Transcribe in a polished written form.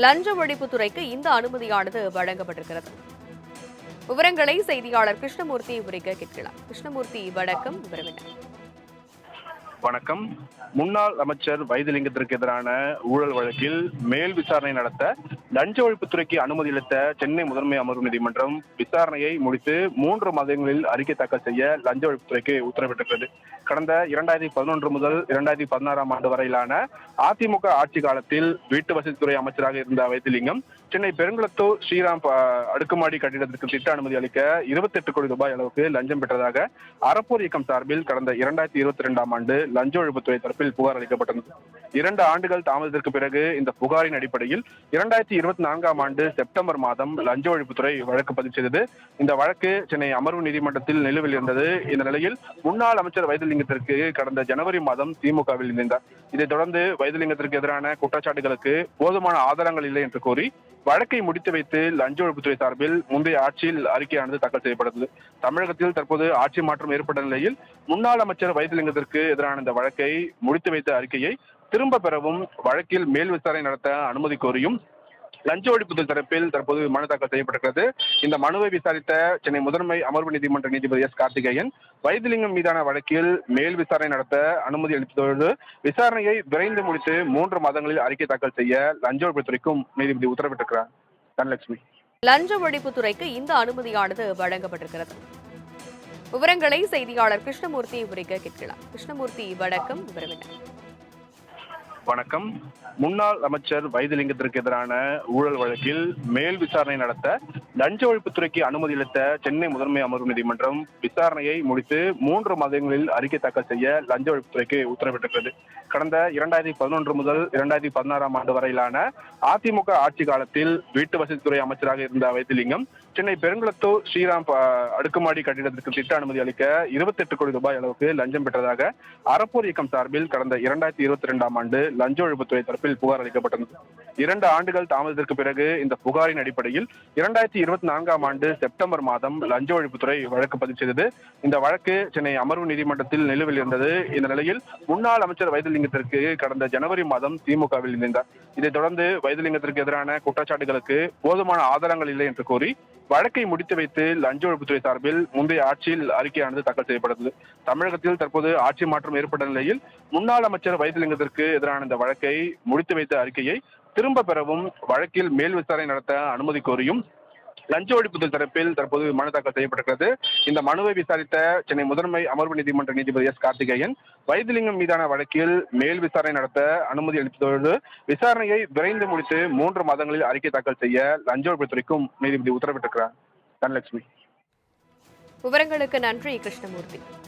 லஞ்ச ஒழிப்புத்துறைக்கு இந்த அனுமதியானது வழங்கப்பட்டிருக்கிறது. விவரங்களை செய்தியாளர் கிருஷ்ணமூர்த்தி விவரிக்க கேட்கலாம். கிருஷ்ணமூர்த்தி, வணக்கம். வணக்கம். முன்னாள் அமைச்சர் வைத்திலிங்கத்திற்கு எதிரான ஊழல் வழக்கில் மேல் விசாரணை நடத்த லஞ்ச ஒழிப்புத்துறைக்கு அனுமதி அளித்த சென்னை முதன்மை அமர்வு நீதிமன்றம் விசாரணையை முடித்து 3 மாதங்களில் அறிக்கை தாக்கல் செய்ய லஞ்ச ஒழிப்புத்துறைக்கு உத்தரவிட்டிருக்கிறது. கடந்த 2011 முதல் 2016 ஆண்டு வரையிலான அதிமுக ஆட்சி காலத்தில் வீட்டு வசதித்துறை அமைச்சராக இருந்த வைத்திலிங்கம் சென்னை பெருங்குளத்தூர் ஸ்ரீராம் அடுக்குமாடி கட்டிடத்திற்கு திட்ட அனுமதி அளிக்க 28 கோடி ரூபாய் அளவுக்கு லஞ்சம் பெற்றதாக அறப்போர் இயக்கம் சார்பில் கடந்த 2022 ஆண்டு லஞ்ச ஒழிப்புத்துறை தரப்பில் புகார் அளிக்கப்பட்டது. 2 ஆண்டுகள் தாமதத்திற்கு பிறகு இந்த புகாரின் அடிப்படையில் 2024 ஆண்டு செப்டம்பர் மாதம் லஞ்ச ஒழிப்புத்துறை வழக்கு பதிவு செய்தது. இந்த வழக்கு சென்னை அமர்வு நீதிமன்றத்தில் நிலுவையில் இருந்தது. இந்த நிலையில் முன்னாள் அமைச்சர் வைத்திலிங்கத்திற்கு கடந்த ஜனவரி மாதம் திமுகவில் இணைந்தார். இதைத் தொடர்ந்து வைத்திலிங்கத்திற்கு எதிரான குற்றச்சாட்டுகளுக்கு போதுமான ஆதாரங்கள் இல்லை என்று கூறி வழக்கை முடித்து வைத்து லஞ்ச ஒழிப்புத்துறை சார்பில் முந்தைய ஆட்சியில் அறிக்கையானது தாக்கல் செய்யப்பட்டது. தமிழகத்தில் தற்போது ஆட்சி மாற்றம் ஏற்பட்ட நிலையில் முன்னாள் அமைச்சர் வைத்திலிங்கத்திற்கு எதிரான இந்த வழக்கை முடித்து வைத்த அறிக்கையை திரும்ப பெறவும் வழக்கில் மேல் விசாரணை நடத்த அனுமதி கோரியும் லஞ்ச ஒழிப்புத்துறை தரப்பில் தற்போது மனு தாக்கல் செய்யப்பட்டிருக்கிறது. இந்த மனுவை விசாரித்த சென்னை முதன்மை அமர்வு நீதிமன்ற நீதிபதி எஸ் கார்த்திகேயன் வைத்திலிங்கம் மீதான வழக்கில் மேல் விசாரணை நடத்த அனுமதி அளித்ததோடு விசாரணையை விரைந்து முடித்து 3 மாதங்களில் அறிக்கை தாக்கல் செய்ய லஞ்ச ஒழிப்புத்துறைக்கும் நீதிபதி உத்தரவிட்டிருக்கிறார். தனலட்சுமி. லஞ்ச ஒழிப்புத்துறைக்கு இந்த அனுமதியானது வழங்கப்பட்டிருக்கிறது. விவரங்களை செய்தியாளர் கிருஷ்ணமூர்த்தி விவரிக்க கேட்கலாம். கிருஷ்ணமூர்த்தி, வணக்கம். வணக்கம். முன்னாள் அமைச்சர் வைத்திலிங்கத்திற்கு எதிரான ஊழல் வழக்கில் மேல் விசாரணை நடத்த லஞ்ச ஒழிப்புத்துறைக்கு அனுமதி அளித்த சென்னை முதன்மை அமர்வு நீதிமன்றம் விசாரணையை முடித்து 3 மாதங்களில் அறிக்கை தாக்கல் செய்ய லஞ்ச ஒழிப்புத்துறைக்கு உத்தரவிட்டிருக்கிறது. கடந்த 2011 முதல் 2016 ஆண்டு வரையிலான அதிமுக ஆட்சி காலத்தில் வீட்டு வசதித்துறை அமைச்சராக இருந்த வைத்திலிங்கம் சென்னை பெருங்குளத்தூர் ஸ்ரீராம் அடுக்குமாடி கட்டிடத்திற்கு திட்ட அனுமதி அளிக்க 28 கோடி ரூபாய் அளவுக்கு லஞ்சம் பெற்றதாக அறப்போர் இயக்கம் சார்பில் கடந்த 2022 ஆண்டு லஞ்ச ஒழிப்புத்துறை தரப்பில் புகார் அளிக்கப்பட்டது. 2 ஆண்டுகள் தாமதத்திற்கு பிறகு இந்த புகாரின் அடிப்படையில் 2024 ஆண்டு செப்டம்பர் மாதம் லஞ்ச ஒழிப்புத்துறை வழக்கு பதிவு செய்தது. இந்த வழக்கு சென்னை அமர்வு நீதிமன்றத்தில் நிலுவையில் இருந்தது. இந்த நிலையில் முன்னாள் அமைச்சர் வைத்திலிங்கத்திற்கு கடந்த ஜனவரி மாதம் திமுகவில் இணைந்தார். இதைத் தொடர்ந்து வைத்திலிங்கத்திற்கு எதிரான குற்றச்சாட்டுகளுக்கு போதுமான ஆதாரங்கள் இல்லை என்று கூறி வழக்கை முடித்து வைத்து லஞ்ச ஒழிப்புத்துறை சார்பில் முந்தைய ஆட்சியில் அறிக்கையானது தாக்கல் செய்யப்பட்டது. தமிழகத்தில் தற்போது ஆட்சி மாற்றம் ஏற்பட்ட நிலையில் முன்னாள் அமைச்சர் வைத்திலிங்கத்திற்கு எதிரான இந்த வழக்கை முடித்து வைத்த அறிக்கையை திரும்ப பெறவும் வழக்கில் மேல் விசாரணை நடத்த அனுமதி கோரியும் லஞ்ச ஒழிப்புத்துறை தரப்பில் தற்போது மனு தாக்கல் செய்யப்பட்டிருக்கிறது. இந்த மனுவை விசாரித்த சென்னை முதன்மை அமர்வு நீதிமன்ற நீதிபதி எஸ் கார்த்திகேயன் வைத்திலிங்கம் மீதான வழக்கில் மேல் விசாரணை நடத்த அனுமதி அளித்ததோடு விசாரணையை விரைந்து முடித்து 3 மாதங்களில் அறிக்கை தாக்கல் செய்ய லஞ்ச ஒழிப்புத்துறைக்கும் நீதிபதி உத்தரவிட்டிருக்கிறார். தனலட்சுமி. விவரங்களுக்கு நன்றி, கிருஷ்ணமூர்த்தி.